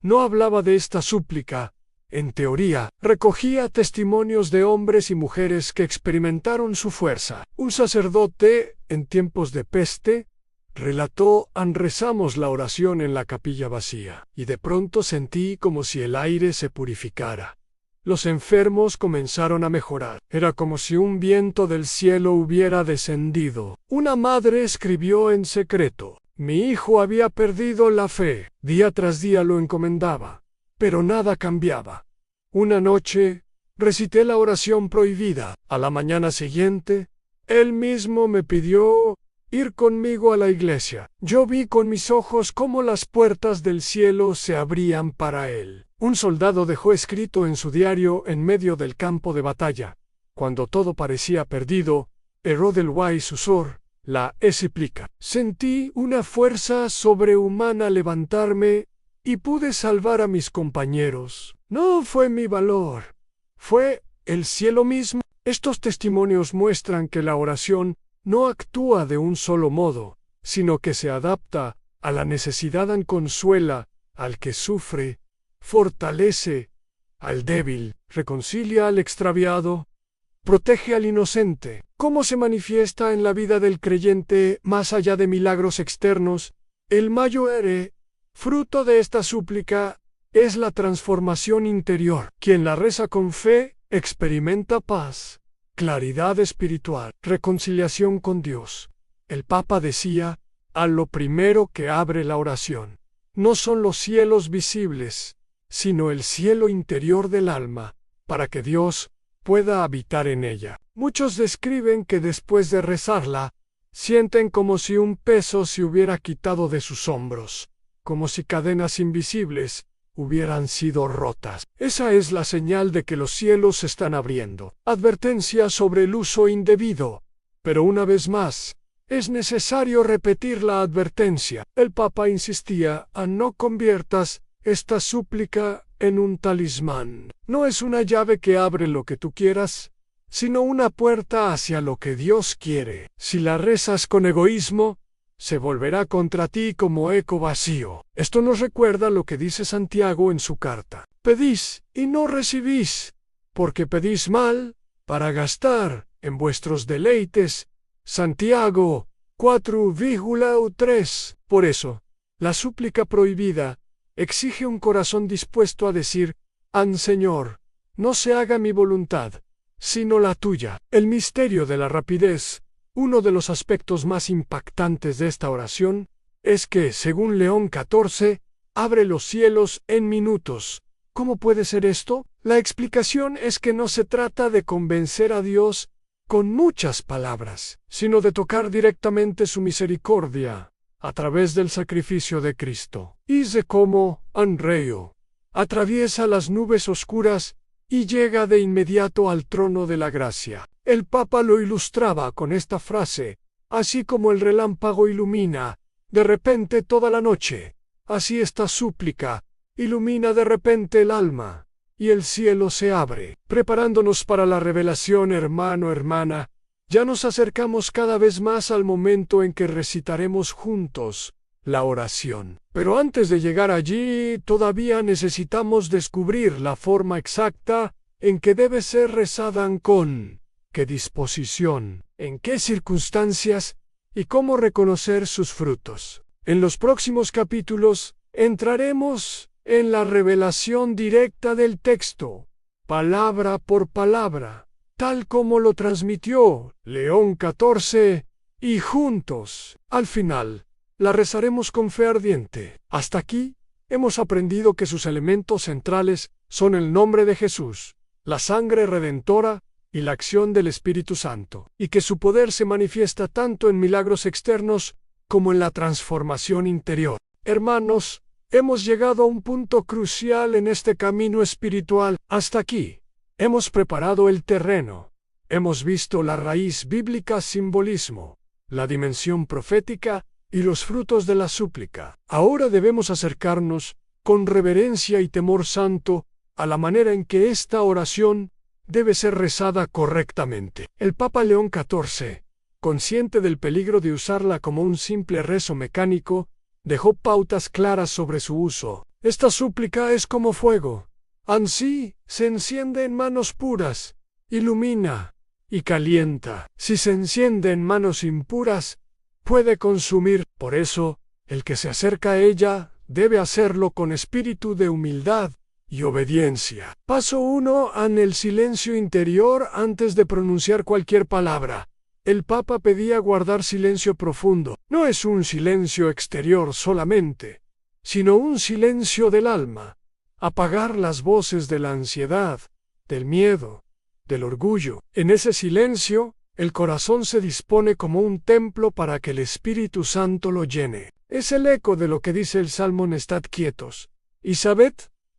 No hablaba de esta súplica. En teoría, recogía testimonios de hombres y mujeres que experimentaron su fuerza. Un sacerdote, en tiempos de peste, relató: rezamos la oración en la capilla vacía, y de pronto sentí como si el aire se purificara. Los enfermos comenzaron a mejorar. Era como si un viento del cielo hubiera descendido. Una madre escribió en secreto: mi hijo había perdido la fe. Día tras día lo encomendaba, pero nada cambiaba. Una noche, recité la oración prohibida. A la mañana siguiente, él mismo me pidió ir conmigo a la iglesia. Yo vi con mis ojos cómo las puertas del cielo se abrían para él. Un soldado dejó escrito en su diario en medio del campo de batalla: cuando todo parecía perdido, Erodelwai Susor, la explica. Sentí una fuerza sobrehumana levantarme y pude salvar a mis compañeros. No fue mi valor, fue el cielo mismo. Estos testimonios muestran que la oración no actúa de un solo modo, sino que se adapta a la necesidad y consuela al que sufre, fortalece al débil, reconcilia al extraviado, protege al inocente. ¿Cómo se manifiesta en la vida del creyente más allá de milagros externos? El mayor fruto de esta súplica es la transformación interior. Quien la reza con fe experimenta paz, claridad espiritual, reconciliación con Dios. El Papa decía: a lo primero que abre la oración no son los cielos visibles, sino el cielo interior del alma, para que Dios pueda habitar en ella. Muchos describen que después de rezarla, sienten como si un peso se hubiera quitado de sus hombros, como si cadenas invisibles hubieran sido rotas. Esa es la señal de que los cielos se están abriendo. Advertencia sobre el uso indebido. Pero una vez más, es necesario repetir la advertencia. El Papa insistía: no conviertas esta súplica en un talismán. No es una llave que abre lo que tú quieras, sino una puerta hacia lo que Dios quiere. Si la rezas con egoísmo, se volverá contra ti como eco vacío. Esto nos recuerda lo que dice Santiago en su carta: pedís y no recibís, porque pedís mal, para gastar en vuestros deleites. Santiago 4,3. Por eso, la súplica prohibida exige un corazón dispuesto a decir: Señor, no se haga mi voluntad, sino la tuya. El misterio de la rapidez. Uno de los aspectos más impactantes de esta oración es que, según León XIV, abre los cielos en minutos. ¿Cómo puede ser esto? La explicación es que no se trata de convencer a Dios con muchas palabras, sino de tocar directamente su misericordia a través del sacrificio de Cristo. Hice como Anreo atraviesa las nubes oscuras y llega de inmediato al trono de la gracia. El Papa lo ilustraba con esta frase: así como el relámpago ilumina de repente toda la noche, así esta súplica ilumina de repente el alma, y el cielo se abre. Preparándonos para la revelación, hermano, hermana, ya nos acercamos cada vez más al momento en que recitaremos juntos la oración. Pero antes de llegar allí, todavía necesitamos descubrir la forma exacta en que debe ser rezada, con qué disposición, en qué circunstancias y cómo reconocer sus frutos. En los próximos capítulos entraremos en la revelación directa del texto, palabra por palabra, tal como lo transmitió León XIV, y juntos, al final, la rezaremos con fe ardiente. Hasta aquí, hemos aprendido que sus elementos centrales son el nombre de Jesús, la sangre redentora y la acción del Espíritu Santo, y que su poder se manifiesta tanto en milagros externos como en la transformación interior. Hermanos, hemos llegado a un punto crucial en este camino espiritual. Hasta aquí, hemos preparado el terreno. Hemos visto la raíz bíblica, simbolismo, la dimensión profética y los frutos de la súplica. Ahora debemos acercarnos, con reverencia y temor santo, a la manera en que esta oración debe ser rezada correctamente. El Papa León XIV, consciente del peligro de usarla como un simple rezo mecánico, dejó pautas claras sobre su uso. Esta súplica es como fuego. Ansí se enciende en manos puras, ilumina y calienta. Si se enciende en manos impuras, puede consumir. Por eso, el que se acerca a ella debe hacerlo con espíritu de humildad y obediencia. Paso 1. En el silencio interior antes de pronunciar cualquier palabra. El Papa pedía guardar silencio profundo. No es un silencio exterior solamente, sino un silencio del alma. Apagar las voces de la ansiedad, del miedo, del orgullo. En ese silencio, el corazón se dispone como un templo para que el Espíritu Santo lo llene. Es el eco de lo que dice el Salmo Estad quietos, y sabed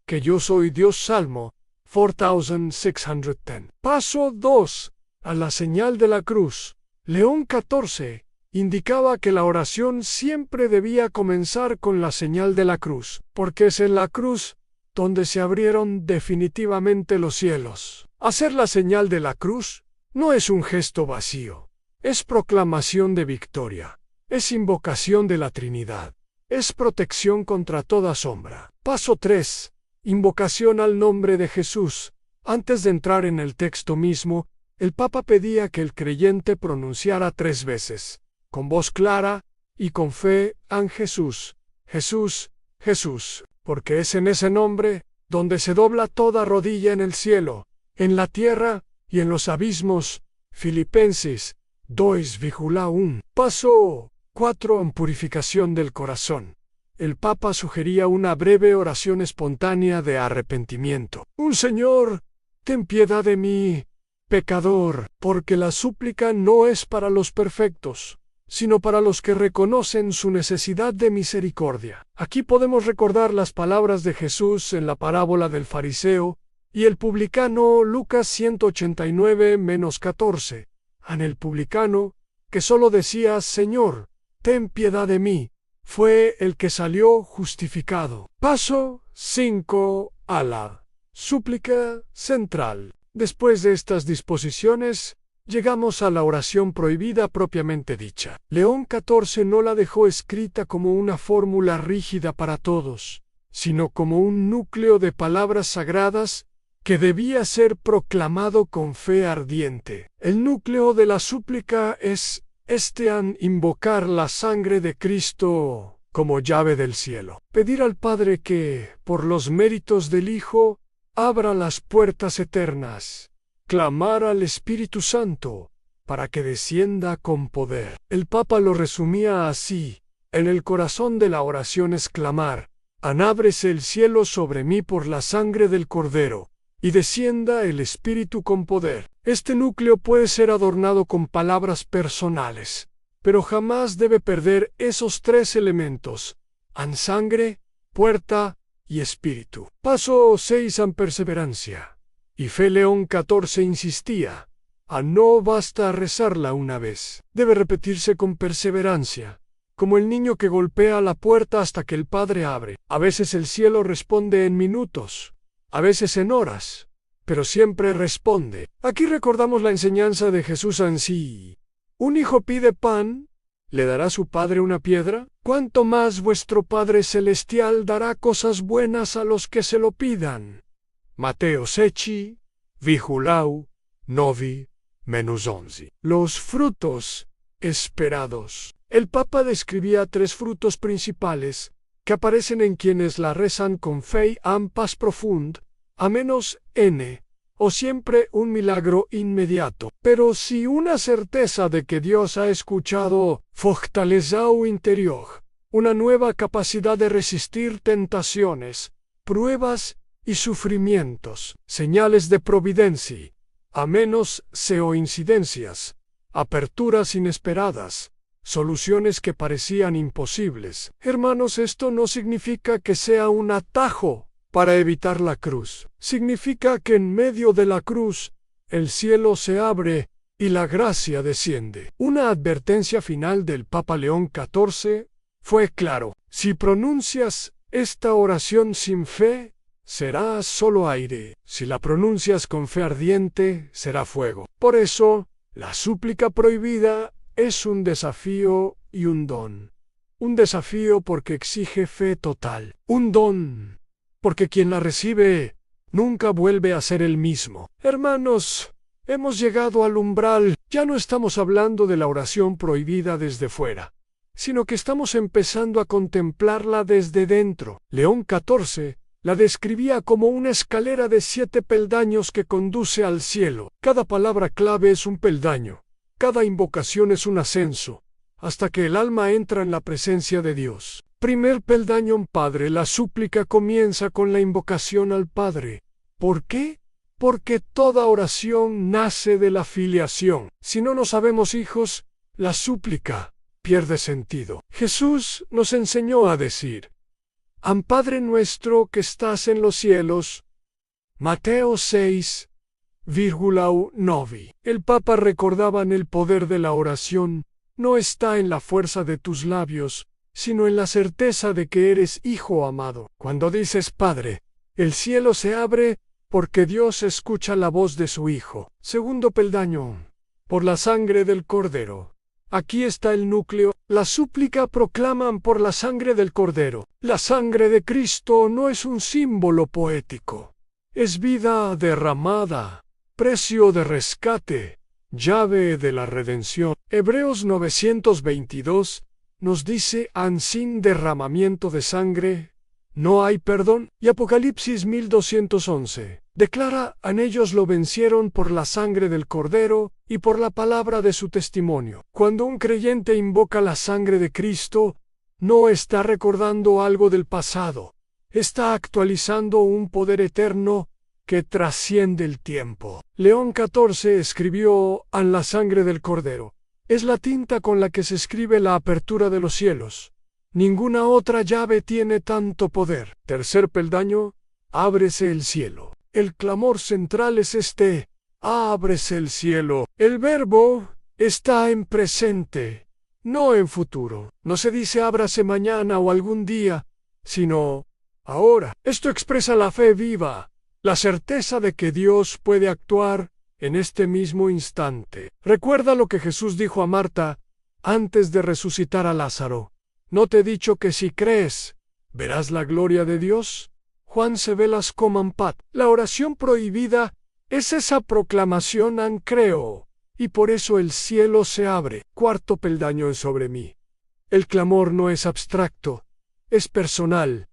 que yo soy Dios. Salmo 4610. Paso 2. A la señal de la cruz. León XIV indicaba que la oración siempre debía comenzar con la señal de la cruz, porque es en la cruz donde se abrieron definitivamente los cielos. Hacer la señal de la cruz no es un gesto vacío, es proclamación de victoria, es invocación de la Trinidad, es protección contra toda sombra. Paso 3. Invocación al nombre de Jesús. Antes de entrar en el texto mismo, el Papa pedía que el creyente pronunciara 3 veces, con voz clara y con fe, en Jesús, Jesús, Jesús, porque es en ese nombre donde se dobla toda rodilla en el cielo, en la tierra y en los abismos. Filipenses 2:1. Paso 4. En purificación del corazón. El Papa sugería una breve oración espontánea de arrepentimiento. Un Señor, ten piedad de mí, pecador, porque la súplica no es para los perfectos, sino para los que reconocen su necesidad de misericordia. Aquí podemos recordar las palabras de Jesús en la parábola del fariseo y el publicano. Lucas 189-14. En el publicano, que solo decía, Señor, ten piedad de mí, fue el que salió justificado. Paso 5. A la súplica central. Después de estas disposiciones, llegamos a la oración prohibida propiamente dicha. León XIV no la dejó escrita como una fórmula rígida para todos, sino como un núcleo de palabras sagradas que debía ser proclamado con fe ardiente. El núcleo de la súplica es invocar la sangre de Cristo como llave del cielo. Pedir al Padre que, por los méritos del Hijo, abra las puertas eternas. Clamar al Espíritu Santo para que descienda con poder. El Papa lo resumía así: en el corazón de la oración es clamar, anábrese el cielo sobre mí por la sangre del Cordero, y descienda el Espíritu con poder. Este núcleo puede ser adornado con palabras personales, pero jamás debe perder esos 3 elementos: en sangre, puerta y espíritu. Paso 6. En perseverancia. Y fe. León XIV insistía: no basta rezarla una vez, debe repetirse con perseverancia, como el niño que golpea la puerta hasta que el padre abre. A veces el cielo responde en minutos, a veces en horas, pero siempre responde. Aquí recordamos la enseñanza de Jesús en sí. ¿Un hijo pide pan? ¿Le dará su padre una piedra? ¿Cuánto más vuestro Padre Celestial dará cosas buenas a los que se lo pidan? Mateo 6:9-11. Los frutos esperados. El Papa describía 3 frutos principales que aparecen en quienes la rezan con fe: en paz profund, a menos n, o siempre un milagro inmediato. Pero si una certeza de que Dios ha escuchado, fortaleza interior, una nueva capacidad de resistir tentaciones, pruebas y sufrimientos, señales de providencia, a menos coincidencias, aperturas inesperadas, soluciones que parecían imposibles. Hermanos, esto no significa que sea un atajo para evitar la cruz. Significa que en medio de la cruz, el cielo se abre y la gracia desciende. Una advertencia final del Papa León XIV fue claro: si pronuncias esta oración sin fe, será solo aire. Si la pronuncias con fe ardiente, será fuego. Por eso, la súplica prohibida es un desafío y un don. Un desafío porque exige fe total. Un don, porque quien la recibe nunca vuelve a ser el mismo. Hermanos, hemos llegado al umbral. Ya no estamos hablando de la oración prohibida desde fuera, sino que estamos empezando a contemplarla desde dentro. León XIV la describía como una escalera de 7 peldaños que conduce al cielo. Cada palabra clave es un peldaño. Cada invocación es un ascenso, hasta que el alma entra en la presencia de Dios. Primer peldaño, Padre. La súplica comienza con la invocación al Padre. ¿Por qué? Porque toda oración nace de la filiación. Si no nos sabemos hijos, la súplica pierde sentido. Jesús nos enseñó a decir: Padre nuestro que estás en los cielos. Mateo 6,9. El Papa recordaba en el poder de la oración no está en la fuerza de tus labios, sino en la certeza de que eres hijo amado. Cuando dices Padre, el cielo se abre porque Dios escucha la voz de su Hijo. Segundo peldaño, por la sangre del Cordero. Aquí está el núcleo. La súplica proclaman por la sangre del Cordero. La sangre de Cristo no es un símbolo poético. Es vida derramada, precio de rescate, llave de la redención. Hebreos 922 nos dice: sin derramamiento de sangre no hay perdón. Y Apocalipsis 1211 declara: en ellos lo vencieron por la sangre del Cordero y por la palabra de su testimonio. Cuando un creyente invoca la sangre de Cristo, no está recordando algo del pasado, está actualizando un poder eterno que trasciende el tiempo. León XIV escribió: en la sangre del Cordero. Es la tinta con la que se escribe la apertura de los cielos. Ninguna otra llave tiene tanto poder. Tercer peldaño, ábrese el cielo. El clamor central es este: ábrese el cielo. El verbo está en presente, no en futuro. No se dice ábrase mañana o algún día, sino ahora. Esto expresa la fe viva, la certeza de que Dios puede actuar en este mismo instante. Recuerda lo que Jesús dijo a Marta antes de resucitar a Lázaro: ¿no te he dicho que si crees, verás la gloria de Dios? Juan Sebelas Comampat. La oración prohibida es esa proclamación: creo, y por eso el cielo se abre. Cuarto peldaño es sobre mí. El clamor no es abstracto, es personal.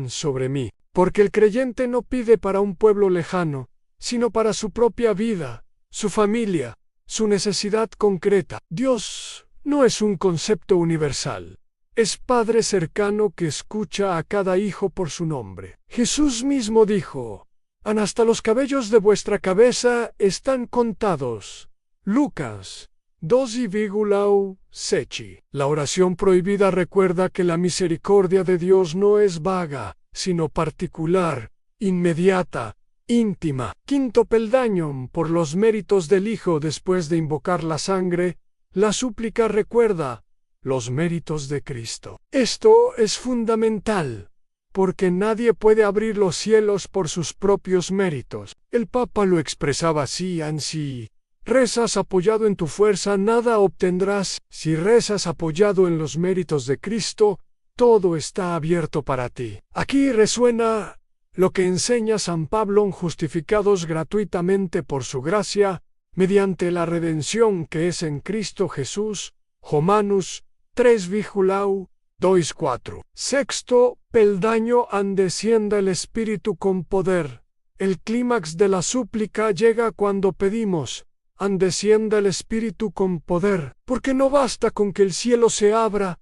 Sobre mí. Porque el creyente no pide para un pueblo lejano, sino para su propia vida, su familia, su necesidad concreta. Dios no es un concepto universal. Es Padre cercano que escucha a cada hijo por su nombre. Jesús mismo dijo: hasta los cabellos de vuestra cabeza están contados. Lucas 12,16. La oración prohibida recuerda que la misericordia de Dios no es vaga, sino particular, inmediata, íntima. Quinto peldaño, por los méritos del Hijo. Después de invocar la sangre, la súplica recuerda los méritos de Cristo. Esto es fundamental, porque nadie puede abrir los cielos por sus propios méritos. El Papa lo expresaba así: si rezas apoyado en tu fuerza, nada obtendrás. Si rezas apoyado en los méritos de Cristo, todo está abierto para ti. Aquí resuena lo que enseña San Pablo: justificados gratuitamente por su gracia, mediante la redención que es en Cristo Jesús. Romanos 3,2,4. Sexto peldaño, descienda el Espíritu con poder. El clímax de la súplica llega cuando pedimos: descienda el Espíritu con poder, porque no basta con que el cielo se abra,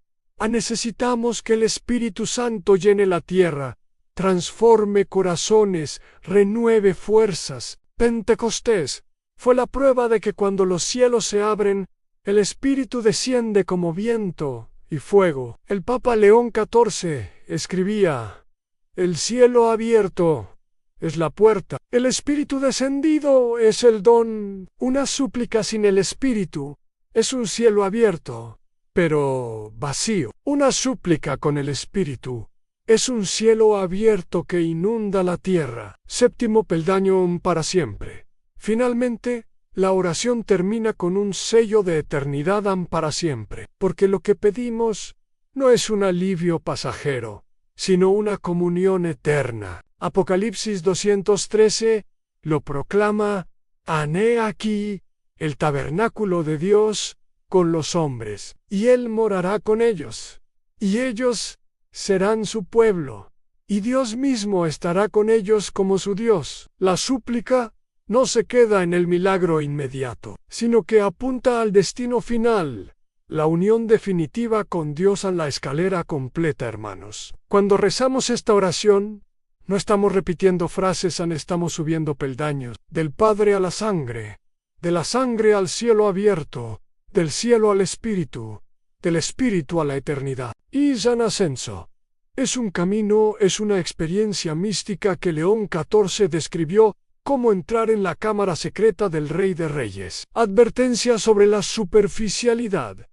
necesitamos que el Espíritu Santo llene la tierra, transforme corazones, renueve fuerzas. Pentecostés fue la prueba de que cuando los cielos se abren, el Espíritu desciende como viento y fuego. El Papa León XIV escribía: el cielo abierto es la puerta, el Espíritu descendido es el don. Una súplica sin el Espíritu es un cielo abierto, pero vacío. Una súplica con el Espíritu Es un cielo abierto que inunda la tierra. Séptimo peldaño para siempre. Finalmente, la oración termina con un sello de eternidad para siempre, porque lo que pedimos no es un alivio pasajero, sino una comunión eterna. Apocalipsis 213 lo proclama: «He aquí el tabernáculo de Dios con los hombres, y Él morará con ellos, y ellos serán su pueblo, y Dios mismo estará con ellos como su Dios». La súplica no se queda en el milagro inmediato, sino que apunta al destino final, la unión definitiva con Dios en la escalera completa, hermanos. Cuando rezamos esta oración, no estamos repitiendo frases, estamos subiendo peldaños, del Padre a la sangre, de la sangre al cielo abierto, del cielo al Espíritu, del Espíritu a la eternidad. Y San Ascenso es un camino, es una experiencia mística que León XIV describió como entrar en la cámara secreta del Rey de Reyes. Advertencia sobre la superficialidad.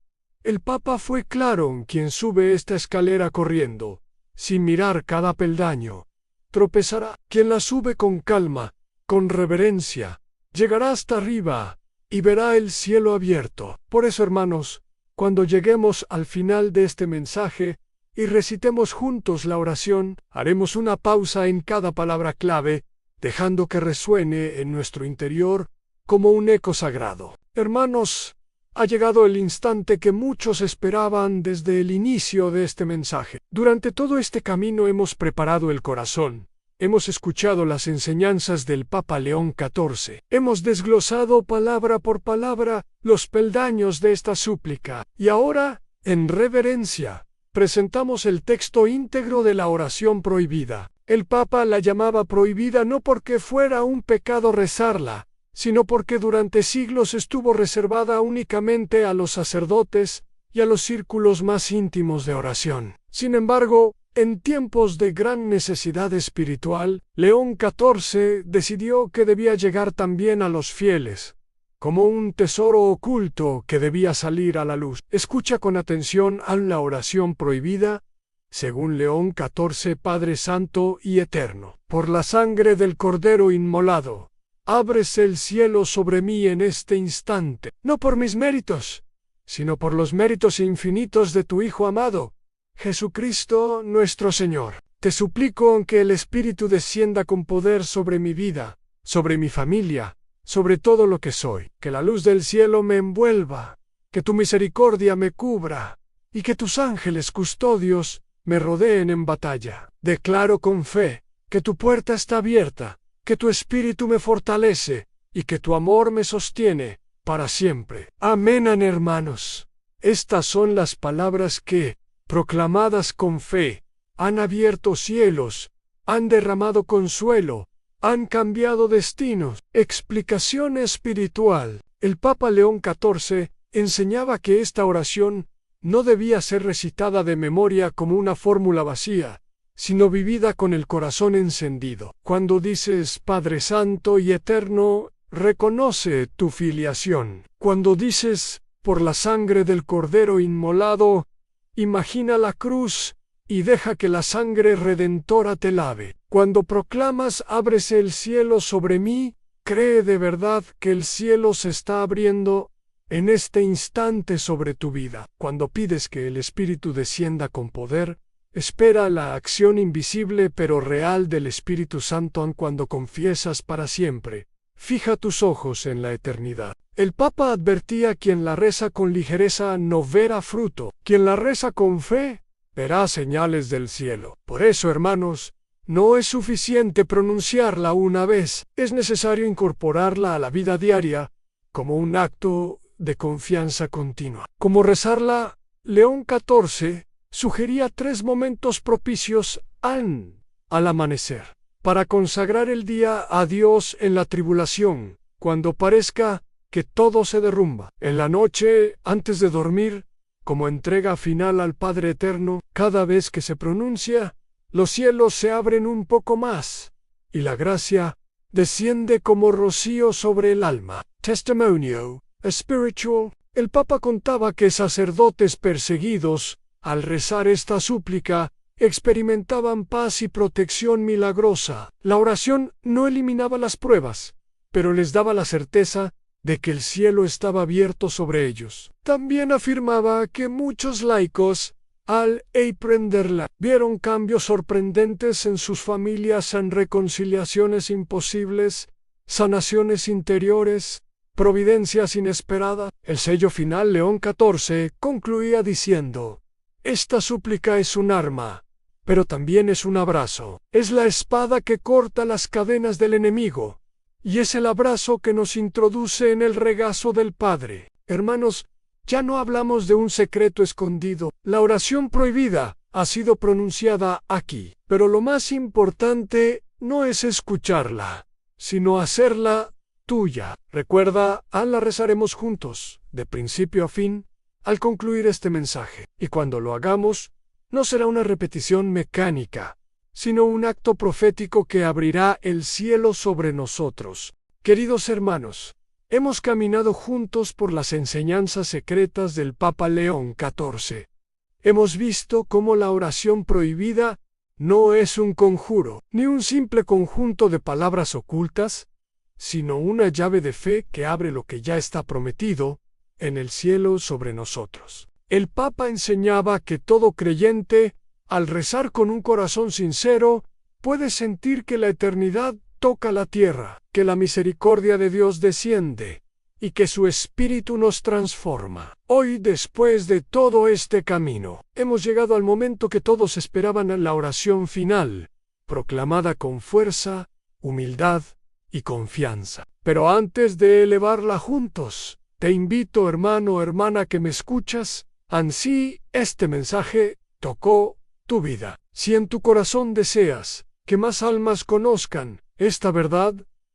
El Papa fue claro: quien sube esta escalera corriendo, sin mirar cada peldaño, tropezará. Quien la sube con calma, con reverencia, llegará hasta arriba y verá el cielo abierto. Por eso, hermanos, cuando lleguemos al final de este mensaje y recitemos juntos la oración, haremos una pausa en cada palabra clave, dejando que resuene en nuestro interior como un eco sagrado. Hermanos, ha llegado el instante que muchos esperaban desde el inicio de este mensaje. Durante todo este camino hemos preparado el corazón. Hemos escuchado las enseñanzas del Papa León XIV. Hemos desglosado palabra por palabra los peldaños de esta súplica. Y ahora, en reverencia, presentamos el texto íntegro de la oración prohibida. El Papa la llamaba prohibida no porque fuera un pecado rezarla, sino porque durante siglos estuvo reservada únicamente a los sacerdotes y a los círculos más íntimos de oración. Sin embargo, en tiempos de gran necesidad espiritual, León XIV decidió que debía llegar también a los fieles, como un tesoro oculto que debía salir a la luz. Escucha con atención a la oración prohibida, según León XIV, Padre Santo y Eterno. Por la sangre del Cordero inmolado, ábrese el cielo sobre mí en este instante, no por mis méritos, sino por los méritos infinitos de tu Hijo amado, Jesucristo nuestro Señor. Te suplico que el Espíritu descienda con poder sobre mi vida, sobre mi familia, sobre todo lo que soy. Que la luz del cielo me envuelva, que tu misericordia me cubra, y que tus ángeles custodios me rodeen en batalla. Declaro con fe que tu puerta está abierta, que tu Espíritu me fortalece, y que tu amor me sostiene para siempre. Amén, hermanos. Estas son las palabras que, proclamadas con fe, han abierto cielos, han derramado consuelo, han cambiado destinos. Explicación espiritual. El Papa León XIV enseñaba que esta oración no debía ser recitada de memoria como una fórmula vacía, sino vivida con el corazón encendido. Cuando dices Padre Santo y Eterno, reconoce tu filiación. Cuando dices por la sangre del Cordero inmolado, imagina la cruz y deja que la sangre redentora te lave. Cuando proclamas ábrese el cielo sobre mí, cree de verdad que el cielo se está abriendo en este instante sobre tu vida. Cuando pides que el Espíritu descienda con poder, espera la acción invisible pero real del Espíritu Santo. Cuando confiesas para siempre, fija tus ojos en la eternidad. El Papa advertía: quien la reza con ligereza no verá fruto, quien la reza con fe verá señales del cielo. Por eso, hermanos, no es suficiente pronunciarla una vez, es necesario incorporarla a la vida diaria como un acto de confianza continua. Como rezarla, León XIV sugería 3 momentos propicios al amanecer, para consagrar el día a Dios en la tribulación, cuando parezca que todo se derrumba. En la noche, antes de dormir, como entrega final al Padre Eterno. Cada vez que se pronuncia, los cielos se abren un poco más, y la gracia desciende como rocío sobre el alma. Testimonio espiritual. El Papa contaba que sacerdotes perseguidos, al rezar esta súplica, experimentaban paz y protección milagrosa. La oración no eliminaba las pruebas, pero les daba la certeza de que el cielo estaba abierto sobre ellos. También afirmaba que muchos laicos, al aprenderla, vieron cambios sorprendentes en sus familias, en reconciliaciones imposibles, sanaciones interiores, providencias inesperadas. El sello final, León XIV, concluía diciendo: esta súplica es un arma, pero también es un abrazo. Es la espada que corta las cadenas del enemigo, y es el abrazo que nos introduce en el regazo del Padre. Hermanos, ya no hablamos de un secreto escondido. La oración prohibida ha sido pronunciada aquí, pero lo más importante no es escucharla, sino hacerla tuya. Recuerda, la rezaremos juntos, de principio a fin, al concluir este mensaje. Y cuando lo hagamos, no será una repetición mecánica, sino un acto profético que abrirá el cielo sobre nosotros. Queridos hermanos, hemos caminado juntos por las enseñanzas secretas del Papa León XIV. Hemos visto cómo la oración prohibida no es un conjuro, ni un simple conjunto de palabras ocultas, sino una llave de fe que abre lo que ya está prometido en el cielo sobre nosotros. El Papa enseñaba que todo creyente, al rezar con un corazón sincero, puede sentir que la eternidad toca la tierra, que la misericordia de Dios desciende y que su Espíritu nos transforma. Hoy, después de todo este camino, hemos llegado al momento que todos esperaban, en la oración final, proclamada con fuerza, humildad y confianza. Pero antes de elevarla juntos, te invito, hermano o hermana que me escuchas, ansí este mensaje tocó tu vida. Si en tu corazón deseas que más almas conozcan esta verdad,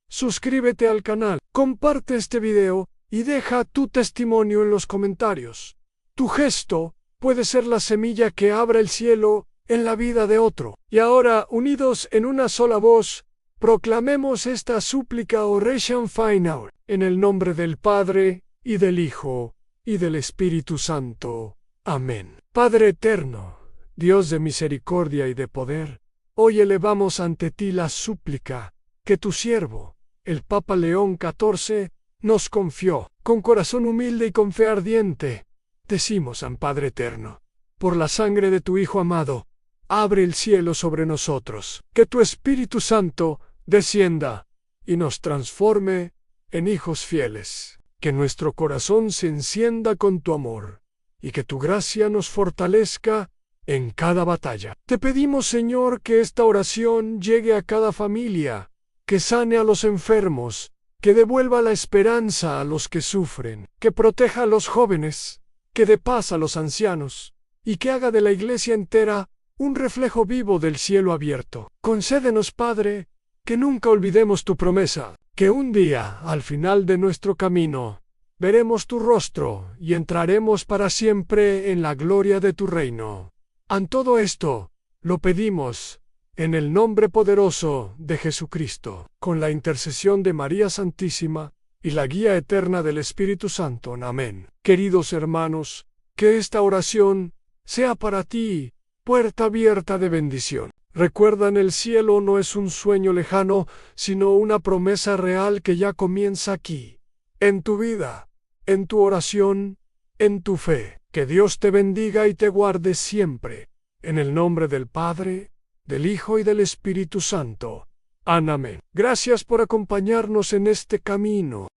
suscríbete al canal, comparte este video y deja tu testimonio en los comentarios. Tu gesto puede ser la semilla que abra el cielo en la vida de otro. Y ahora, unidos en una sola voz, proclamemos esta súplica Oration Final, en el nombre del Padre, y del Hijo, y del Espíritu Santo. Amén. Padre eterno, Dios de misericordia y de poder, hoy elevamos ante ti la súplica que tu siervo, el Papa León XIV, nos confió. Con corazón humilde y con fe ardiente, decimos al Padre eterno: por la sangre de tu Hijo amado, abre el cielo sobre nosotros, que tu Espíritu Santo descienda y nos transforme en hijos fieles, que nuestro corazón se encienda con tu amor, y que tu gracia nos fortalezca en cada batalla. Te pedimos, Señor, que esta oración llegue a cada familia, que sane a los enfermos, que devuelva la esperanza a los que sufren, que proteja a los jóvenes, que dé paz a los ancianos, y que haga de la Iglesia entera un reflejo vivo del cielo abierto. Concédenos, Padre, que nunca olvidemos tu promesa, que un día, al final de nuestro camino, veremos tu rostro y entraremos para siempre en la gloria de tu reino. En todo esto, lo pedimos en el nombre poderoso de Jesucristo, con la intercesión de María Santísima y la guía eterna del Espíritu Santo. Amén. Queridos hermanos, que esta oración sea para ti puerta abierta de bendición. Recuerda, el cielo no es un sueño lejano, sino una promesa real que ya comienza aquí, en tu vida, en tu oración, en tu fe. Que Dios te bendiga y te guarde siempre, en el nombre del Padre, del Hijo y del Espíritu Santo. Amén. Gracias por acompañarnos en este camino.